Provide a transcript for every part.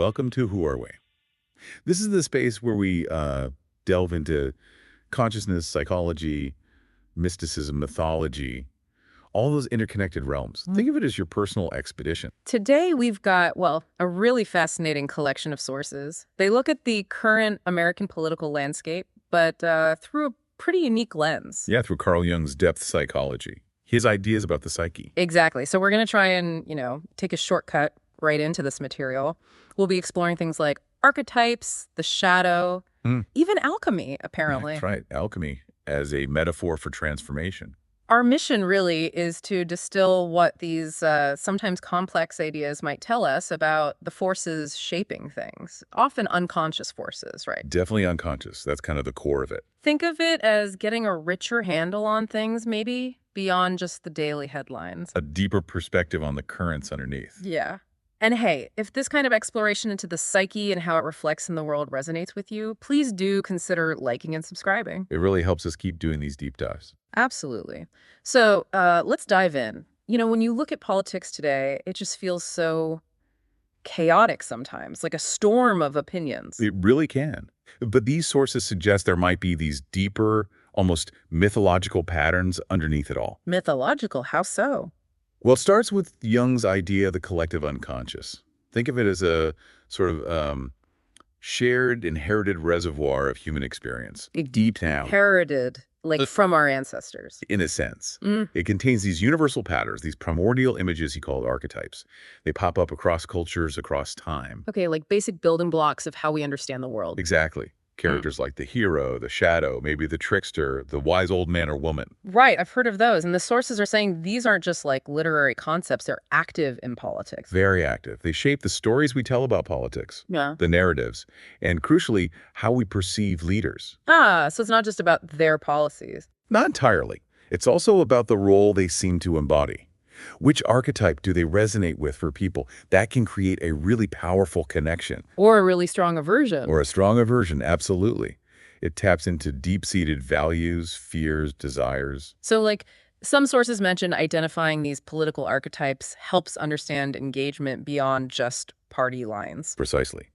welcome to Who Are We? This is the space where we delve into consciousness, psychology, mysticism, mythology, all those interconnected realms. Think of it as your personal expedition. Today, we've got, well, a really fascinating collection of sources. They look at the current American political landscape, but through a pretty unique lens. Yeah, through Carl Jung's depth psychology, his ideas about the psyche. Exactly. So we're going to try and, take a shortcut right into this material. We'll be exploring things like archetypes, the shadow, even alchemy, apparently. That's right, alchemy as a metaphor for transformation. Our mission really is to distill what these sometimes complex ideas might tell us about the forces shaping things, often unconscious forces, right? Definitely unconscious. That's kind of the core of it. Think of it as getting a richer handle on things, maybe, beyond just the daily headlines. A deeper perspective on the currents underneath. Yeah. And hey, if this kind of exploration into the psyche and how it reflects in the world resonates with you, please do consider liking and subscribing. It really helps us keep doing these deep dives. Absolutely. So let's dive in. When you look at politics today, it just feels so chaotic sometimes, like a storm of opinions. It really can. But these sources suggest there might be these deeper, almost mythological patterns underneath it all. Mythological? How so? Well, it starts with Jung's idea of the collective unconscious. Think of it as a sort of shared, inherited reservoir of human experience. Deep down. Inherited, like from our ancestors. In a sense. It contains these universal patterns, these primordial images he called archetypes. They pop up across cultures, across time. Okay, like basic building blocks of how we understand the world. Exactly. Characters like the hero, the shadow, maybe the trickster, the wise old man or woman. Right, I've heard of those. And the sources are saying these aren't just like literary concepts, they're active in politics. Very active. They shape the stories we tell about politics, Yeah. the narratives, and crucially, how we perceive leaders. So it's not just about their policies. Not entirely. It's also about the role they seem to embody. Which archetype do they resonate with for people? That can create a really powerful connection. Or a really strong aversion. Or a strong aversion, absolutely. It taps into deep-seated values, fears, desires. So, like, some sources mention identifying these political archetypes helps understand engagement beyond just party lines. Precisely.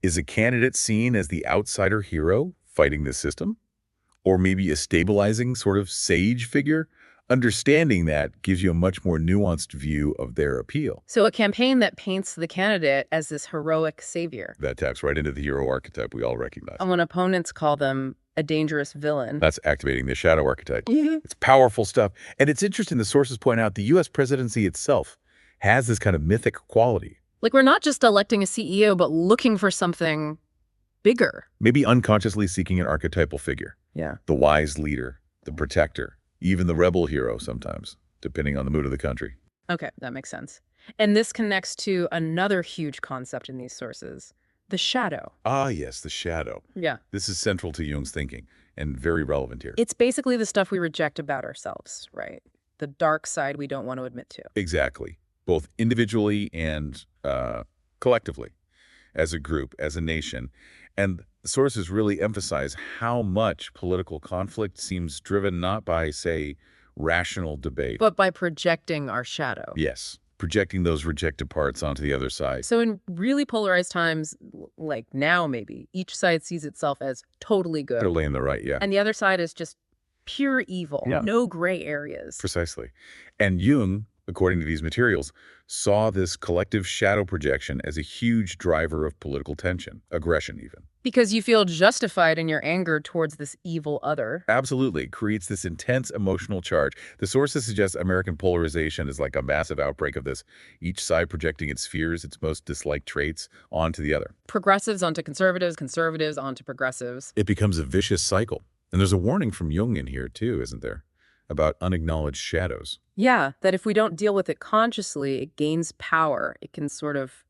Is a candidate seen as the outsider hero fighting the system? Or maybe a stabilizing sort of sage figure? Understanding that gives you a much more nuanced view of their appeal. So a campaign that paints the candidate as this heroic savior. That taps right into the hero archetype we all recognize. And when opponents call them a dangerous villain. That's activating the shadow archetype. It's powerful stuff. And it's interesting, the sources point out the U.S. presidency itself has this kind of mythic quality. Like we're not just electing a CEO, but looking for something bigger. Maybe unconsciously seeking an archetypal figure. Yeah. The wise leader, the protector. Even the rebel hero sometimes, depending on the mood of the country. Okay, that makes sense. And this connects to another huge concept in these sources, the shadow. Ah, yes, the shadow. Yeah. This is central to Jung's thinking and very relevant here. It's basically the stuff we reject about ourselves, right? The dark side we don't want to admit to. Exactly, both individually and collectively, as a group, as a nation. And the sources really emphasize how much political conflict seems driven not by, say, rational debate. But by projecting our shadow. Yes, projecting those rejected parts onto the other side. So in really polarized times, like now maybe, each side sees itself as totally good. Totally in the right, yeah. And the other side is just pure evil, no gray areas. Precisely. And Jung, according to these materials, saw this collective shadow projection as a huge driver of political tension, aggression even. Because you feel justified in your anger towards this evil other. Absolutely. It creates this intense emotional charge. The sources suggest American polarization is like a massive outbreak of this, each side projecting its fears, its most disliked traits onto the other. Progressives onto conservatives, conservatives onto progressives. It becomes a vicious cycle. And there's a warning from Jung in here too, isn't there? About unacknowledged shadows. Yeah, that if we don't deal with it consciously, it gains power. It can sort of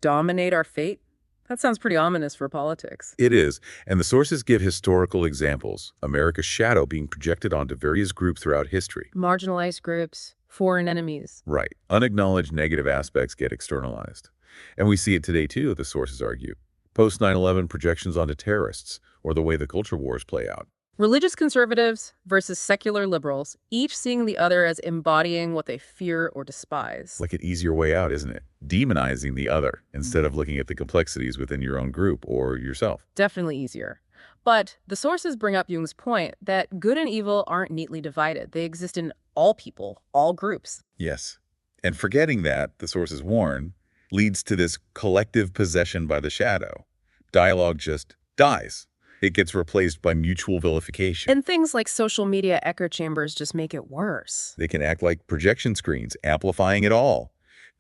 dominate our fate. That sounds pretty ominous for politics. It is, and the sources give historical examples, America's shadow being projected onto various groups throughout history. Marginalized groups, foreign enemies. Right. Unacknowledged negative aspects get externalized. And we see it today too, the sources argue. Post 9/11 projections onto terrorists, or the way the culture wars play out. Religious conservatives versus secular liberals, each seeing the other as embodying what they fear or despise. Like an easier way out, isn't it? Demonizing the other instead of looking at the complexities within your own group or yourself. Definitely easier. But the sources bring up Jung's point that good and evil aren't neatly divided. They exist in all people, all groups. Yes. And forgetting that, the sources warn, leads to this collective possession by the shadow. Dialogue just dies. It gets replaced by mutual vilification. And things like social media echo chambers just make it worse. They can act like projection screens, amplifying it all,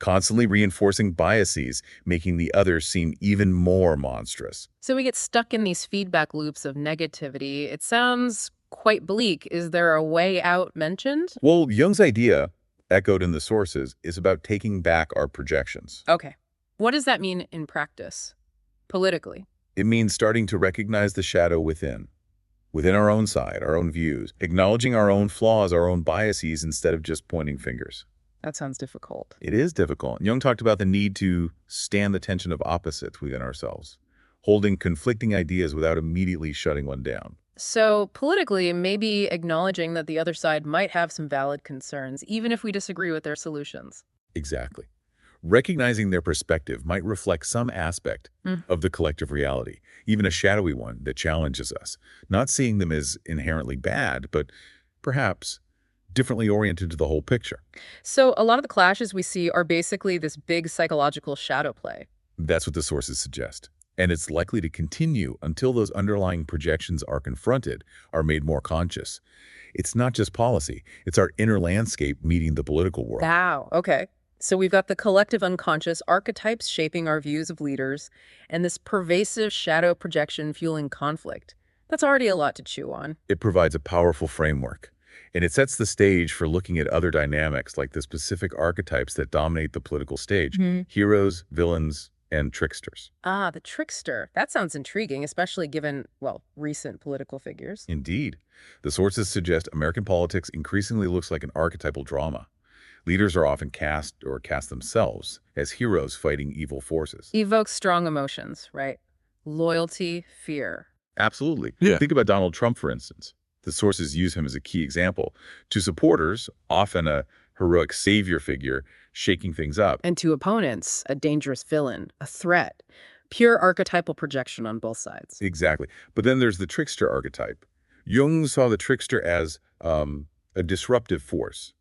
constantly reinforcing biases, making the other seem even more monstrous. So we get stuck in these feedback loops of negativity. It sounds quite bleak. Is there a way out mentioned? Well, Jung's idea, echoed in the sources, is about taking back our projections. Okay. What does that mean in practice? Politically? It means starting to recognize the shadow within our own side, our own views, acknowledging our own flaws, our own biases, instead of just pointing fingers. That sounds difficult. It is difficult. Jung talked about the need to stand the tension of opposites within ourselves, holding conflicting ideas without immediately shutting one down. So politically, maybe acknowledging that the other side might have some valid concerns, even if we disagree with their solutions. Exactly. Recognizing their perspective might reflect some aspect of the collective reality, even a shadowy one that challenges us, not seeing them as inherently bad, but perhaps differently oriented to the whole picture. So a lot of the clashes we see are basically this big psychological shadow play. That's what the sources suggest. And it's likely to continue until those underlying projections are confronted, are made more conscious. It's not just policy, it's our inner landscape meeting the political world. Wow, okay. So we've got the collective unconscious archetypes shaping our views of leaders, and this pervasive shadow projection fueling conflict. That's already a lot to chew on. It provides a powerful framework, and it sets the stage for looking at other dynamics like the specific archetypes that dominate the political stage, heroes, villains, and tricksters. Ah, the trickster. That sounds intriguing, especially given, well, recent political figures. Indeed. The sources suggest American politics increasingly looks like an archetypal drama. Leaders are often cast themselves as heroes fighting evil forces. Evokes strong emotions, right? Loyalty, fear. Absolutely. Yeah. Think about Donald Trump, for instance. The sources use him as a key example. To supporters, often a heroic savior figure shaking things up. And to opponents, a dangerous villain, a threat. Pure archetypal projection on both sides. Exactly. But then there's the trickster archetype. Jung saw the trickster as a disruptive force.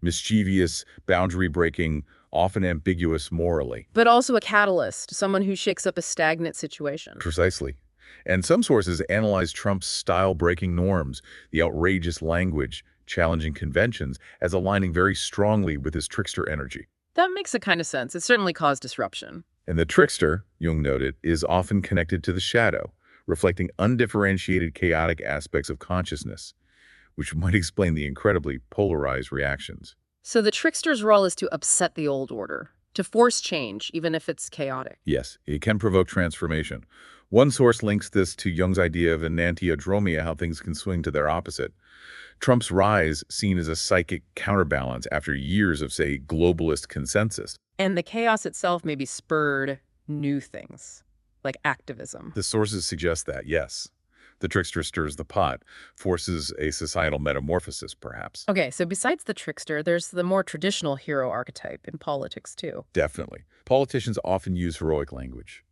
Mischievous, boundary-breaking, often ambiguous morally. But also a catalyst, someone who shakes up a stagnant situation. Precisely. And some sources analyze Trump's style-breaking norms, the outrageous language, challenging conventions, as aligning very strongly with his trickster energy. That makes a kind of sense. It certainly caused disruption. And the trickster, Jung noted, is often connected to the shadow, reflecting undifferentiated chaotic aspects of consciousness, which might explain the incredibly polarized reactions. So the trickster's role is to upset the old order, to force change, even if it's chaotic. Yes, it can provoke transformation. One source links this to Jung's idea of enantiodromia, how things can swing to their opposite. Trump's rise seen as a psychic counterbalance after years of, say, globalist consensus. And the chaos itself maybe spurred new things, like activism. The sources suggest that, yes. The trickster stirs the pot, forces a societal metamorphosis, perhaps. Okay, so besides the trickster, there's the more traditional hero archetype in politics, too. Definitely. Politicians often use heroic language.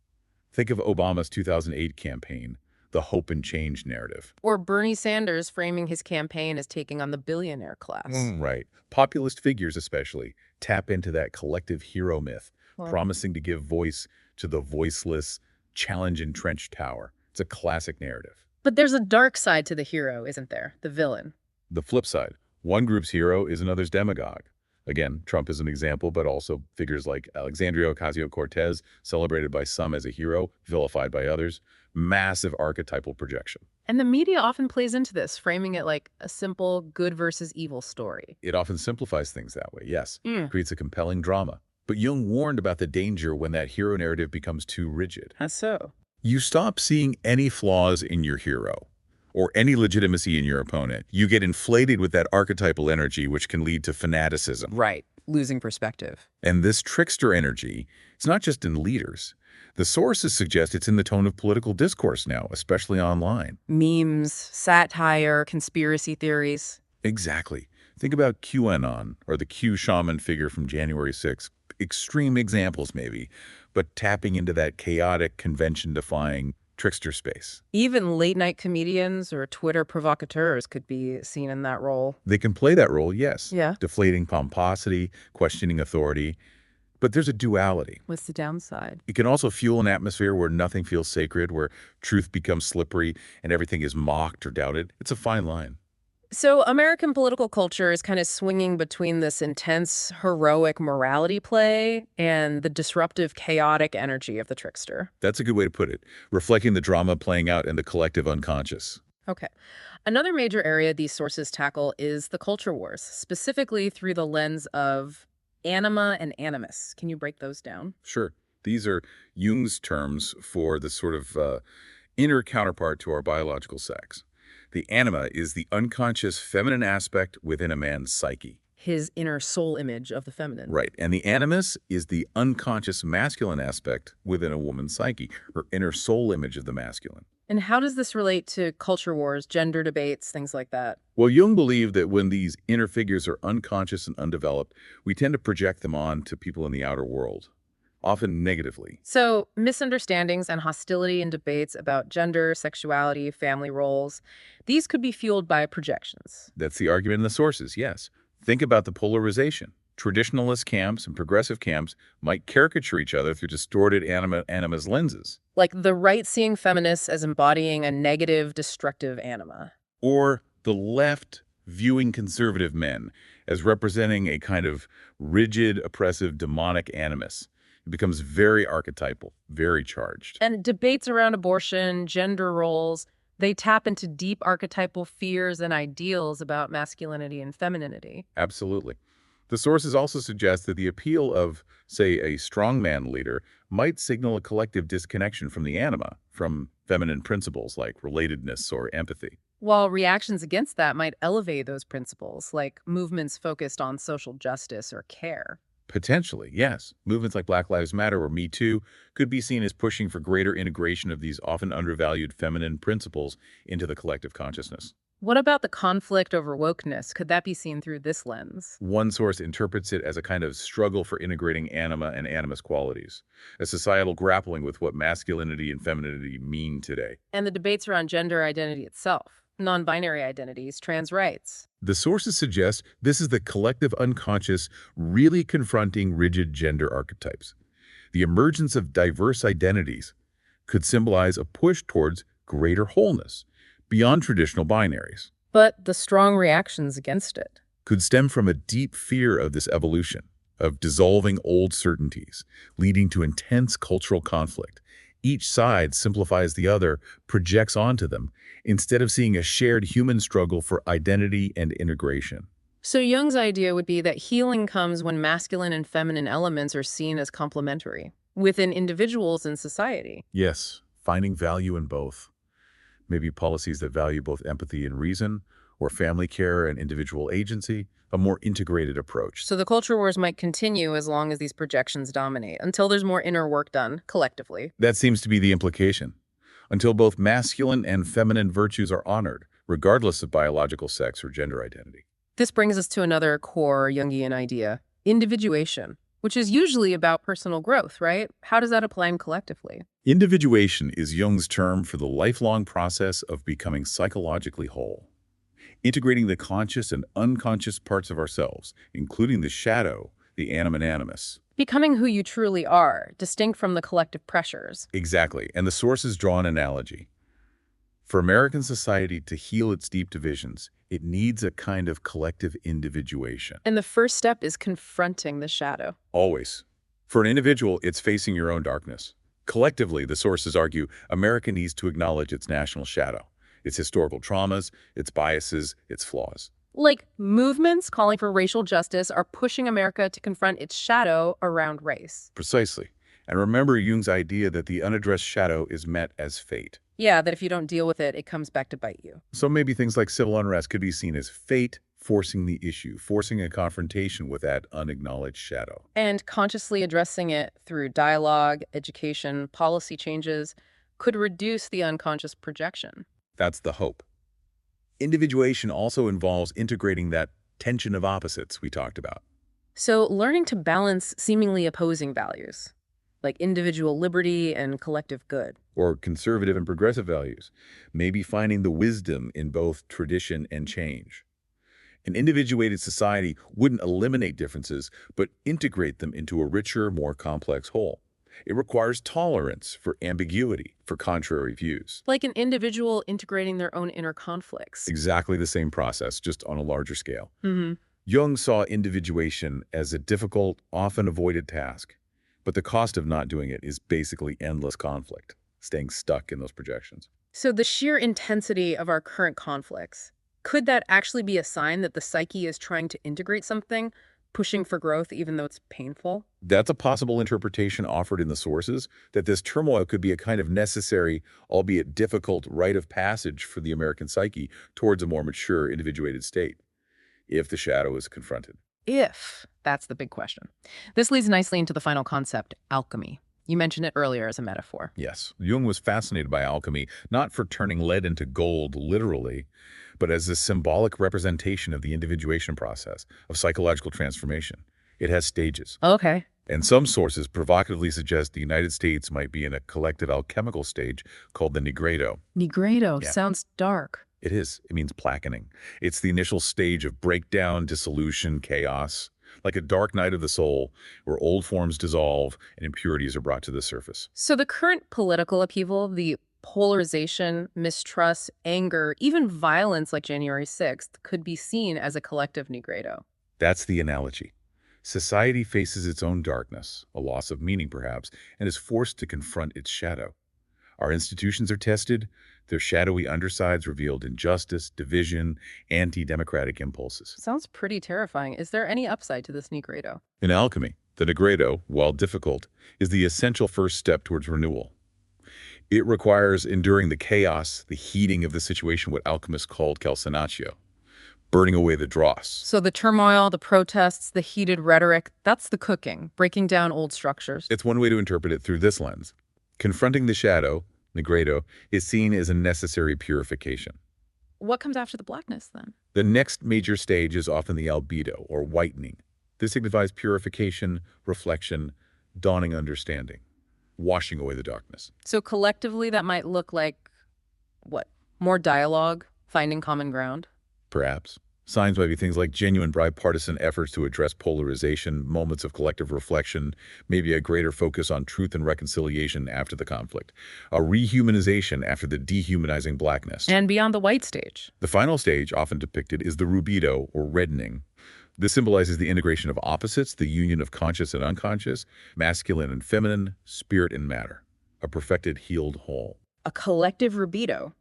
Think of Obama's 2008 campaign, the hope and change narrative. Or Bernie Sanders framing his campaign as taking on the billionaire class. Right. Populist figures especially tap into that collective hero myth, promising to give voice to the voiceless, challenge entrenched power. It's a classic narrative. But there's a dark side to the hero, isn't there? The villain. The flip side. One group's hero is another's demagogue. Again, Trump is an example, but also figures like Alexandria Ocasio-Cortez, celebrated by some as a hero, vilified by others. Massive archetypal projection. And the media often plays into this, framing it like a simple good versus evil story. It often simplifies things that way, yes. Creates a compelling drama. But Jung warned about the danger when that hero narrative becomes too rigid. How so? You stop seeing any flaws in your hero or any legitimacy in your opponent. You get inflated with that archetypal energy, which can lead to fanaticism. Right. Losing perspective. And this trickster energy, it's not just in leaders. The sources suggest it's in the tone of political discourse now, especially online. Memes, satire, conspiracy theories. Exactly. Think about QAnon or the Q shaman figure from January 6th. Extreme examples, maybe, but tapping into that chaotic, convention-defying trickster space. Even late-night comedians or Twitter provocateurs could be seen in that role. They can play that role, yes, Yeah. deflating pomposity, questioning authority, but there's a duality. What's the downside? It can also fuel an atmosphere where nothing feels sacred, where truth becomes slippery and everything is mocked or doubted. It's a fine line. So American political culture is kind of swinging between this intense, heroic morality play and the disruptive, chaotic energy of the trickster. That's a good way to put it, reflecting the drama playing out in the collective unconscious. Okay. Another major area these sources tackle is the culture wars, specifically through the lens of Anima and Animus. Can you break those down? Sure, these are Jung's terms for the sort of inner counterpart to our biological sex. The anima is the unconscious feminine aspect within a man's psyche. His inner soul image of the feminine. Right. And the animus is the unconscious masculine aspect within a woman's psyche, her inner soul image of the masculine. And how does this relate to culture wars, gender debates, things like that? Well, Jung believed that when these inner figures are unconscious and undeveloped, we tend to project them on to people in the outer world, often negatively. So misunderstandings and hostility in debates about gender, sexuality, family roles, these could be fueled by projections. That's the argument in the sources, yes. Think about the polarization. Traditionalist camps and progressive camps might caricature each other through distorted animus lenses. Like the right seeing feminists as embodying a negative, destructive anima. Or the left viewing conservative men as representing a kind of rigid, oppressive, demonic animus. It becomes very archetypal, very charged. And debates around abortion, gender roles, they tap into deep archetypal fears and ideals about masculinity and femininity. Absolutely. The sources also suggest that the appeal of, say, a strongman leader might signal a collective disconnection from the anima, from feminine principles like relatedness or empathy. While reactions against that might elevate those principles, like movements focused on social justice or care. Potentially, yes. Movements like Black Lives Matter or Me Too could be seen as pushing for greater integration of these often undervalued feminine principles into the collective consciousness. What about the conflict over wokeness? Could that be seen through this lens? One source interprets it as a kind of struggle for integrating anima and animus qualities, a societal grappling with what masculinity and femininity mean today. And the debates around gender identity itself, non-binary identities, trans rights. The sources suggest this is the collective unconscious really confronting rigid gender archetypes. The emergence of diverse identities could symbolize a push towards greater wholeness, beyond traditional binaries. But the strong reactions against it. Could stem from a deep fear of this evolution, of dissolving old certainties, leading to intense cultural conflict. Each side simplifies the other, projects onto them, instead of seeing a shared human struggle for identity and integration. So Jung's idea would be that healing comes when masculine and feminine elements are seen as complementary within individuals and society. Yes, finding value in both. Maybe policies that value both empathy and reason, or family care and individual agency, a more integrated approach. So the culture wars might continue as long as these projections dominate, until there's more inner work done, collectively. That seems to be the implication. Until both masculine and feminine virtues are honored, regardless of biological sex or gender identity. This brings us to another core Jungian idea, individuation, which is usually about personal growth, right? How does that apply collectively? Individuation is Jung's term for the lifelong process of becoming psychologically whole, integrating the conscious and unconscious parts of ourselves, including the shadow, the anima and animus. Becoming who you truly are, distinct from the collective pressures. Exactly, and the sources draw an analogy. For American society to heal its deep divisions, it needs a kind of collective individuation. And the first step is confronting the shadow. Always. For an individual, it's facing your own darkness. Collectively, the sources argue, America needs to acknowledge its national shadow, its historical traumas, its biases, its flaws. Like movements calling for racial justice are pushing America to confront its shadow around race. Precisely. And remember Jung's idea that the unaddressed shadow is met as fate. Yeah, that if you don't deal with it, it comes back to bite you. So maybe things like civil unrest could be seen as fate forcing the issue, forcing a confrontation with that unacknowledged shadow. And consciously addressing it through dialogue, education, policy changes could reduce the unconscious projection. That's the hope. Individuation also involves integrating that tension of opposites we talked about. So learning to balance seemingly opposing values, like individual liberty and collective good. Or conservative and progressive values, maybe finding the wisdom in both tradition and change. An individuated society wouldn't eliminate differences, but integrate them into a richer, more complex whole. It requires tolerance for ambiguity, for contrary views. Like an individual integrating their own inner conflicts. Exactly the same process, just on a larger scale. Mm-hmm. Jung saw individuation as a difficult, often avoided task, but the cost of not doing it is basically endless conflict, staying stuck in those projections. So the sheer intensity of our current conflicts, could that actually be a sign that the psyche is trying to integrate something, pushing for growth even though it's painful? That's a possible interpretation offered in the sources, that this turmoil could be a kind of necessary, albeit difficult, rite of passage for the American psyche towards a more mature, individuated state, if the shadow is confronted. If, that's the big question. This leads nicely into the final concept, alchemy. You mentioned it earlier as a metaphor. Yes, Jung was fascinated by alchemy, not for turning lead into gold, literally, but as a symbolic representation of the individuation process, of psychological transformation. It has stages. Okay. And some sources provocatively suggest the United States might be in a collective alchemical stage called the nigredo. Nigredo Yeah. sounds dark. It is. It means blackening. It's the initial stage of breakdown, dissolution, chaos, like a dark night of the soul where old forms dissolve and impurities are brought to the surface. So the current political upheaval, the polarization, mistrust, anger, even violence like January 6th could be seen as a collective nigredo. That's the analogy. Society faces its own darkness, a loss of meaning perhaps, and is forced to confront its shadow. Our institutions are tested, their shadowy undersides revealed injustice, division, anti-democratic impulses. Sounds pretty terrifying. Is there any upside to this nigredo? In alchemy, the nigredo, while difficult, is the essential first step towards renewal. It requires enduring the chaos, the heating of the situation, what alchemists called calcinatio, burning away the dross. So the turmoil, the protests, the heated rhetoric, that's the cooking, breaking down old structures. It's one way to interpret it through this lens. Confronting the shadow, nigredo, is seen as a necessary purification. What comes after the blackness, then? The next major stage is often the albedo, or whitening. This signifies purification, reflection, dawning understanding, washing away the darkness. So collectively, that might look like, what? More dialogue, finding common ground? Perhaps. Signs might be things like genuine bipartisan efforts to address polarization, moments of collective reflection, maybe a greater focus on truth and reconciliation after the conflict, a rehumanization after the dehumanizing blackness. And beyond the white stage. The final stage, often depicted, is the rubedo, or reddening. This symbolizes the integration of opposites, the union of conscious and unconscious, masculine and feminine, spirit and matter, a perfected, healed whole. A collective rubedo.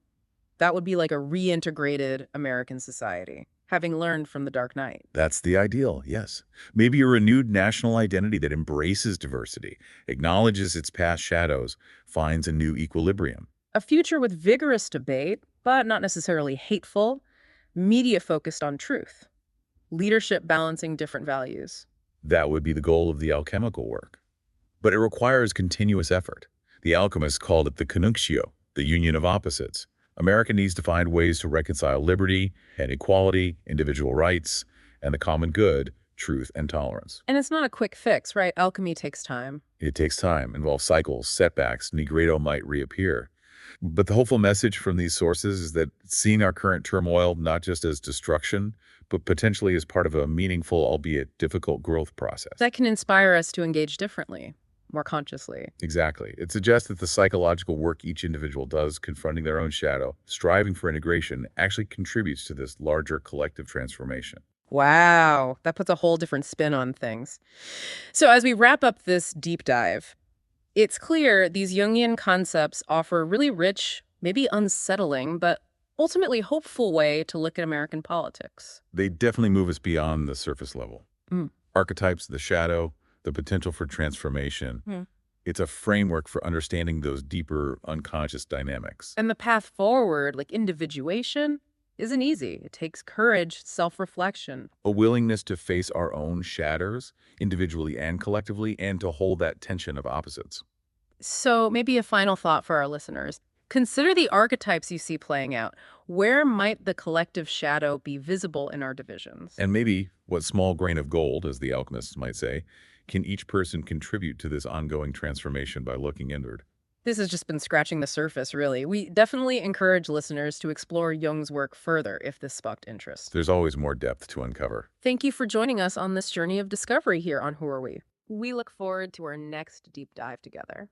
That would be like a reintegrated American society, having learned from the Dark Knight. That's the ideal, yes. Maybe a renewed national identity that embraces diversity, acknowledges its past shadows, finds a new equilibrium. A future with vigorous debate, but not necessarily hateful, media focused on truth, leadership balancing different values. That would be the goal of the alchemical work. But it requires continuous effort. The alchemists called it the conjunctio, the union of opposites. America needs to find ways to reconcile liberty and equality, individual rights, and the common good, truth and tolerance. And it's not a quick fix, right? Alchemy takes time. It takes time, involves cycles, setbacks, nigredo might reappear. But the hopeful message from these sources is that seeing our current turmoil not just as destruction, but potentially as part of a meaningful, albeit difficult, growth process. That can inspire us to engage differently, more consciously. Exactly. It suggests that the psychological work each individual does, confronting their own shadow, striving for integration, actually contributes to this larger collective transformation. Wow, that puts a whole different spin on things. So as we wrap up this deep dive, it's clear these Jungian concepts offer a really rich, maybe unsettling, but ultimately hopeful way to look at American politics. They definitely move us beyond the surface level. Archetypes, the shadow, the potential for transformation. It's a framework for understanding those deeper unconscious dynamics. And the path forward, like individuation, isn't easy. It takes courage, self-reflection. A willingness to face our own shadows, individually and collectively, and to hold that tension of opposites. So maybe a final thought for our listeners. Consider the archetypes you see playing out. Where might the collective shadow be visible in our divisions? And maybe what small grain of gold, as the alchemists might say, can each person contribute to this ongoing transformation by looking inward? This has just been scratching the surface, really. We definitely encourage listeners to explore Jung's work further if this sparked interest. There's always more depth to uncover. Thank you for joining us on this journey of discovery here on Who Are We? We look forward to our next deep dive together.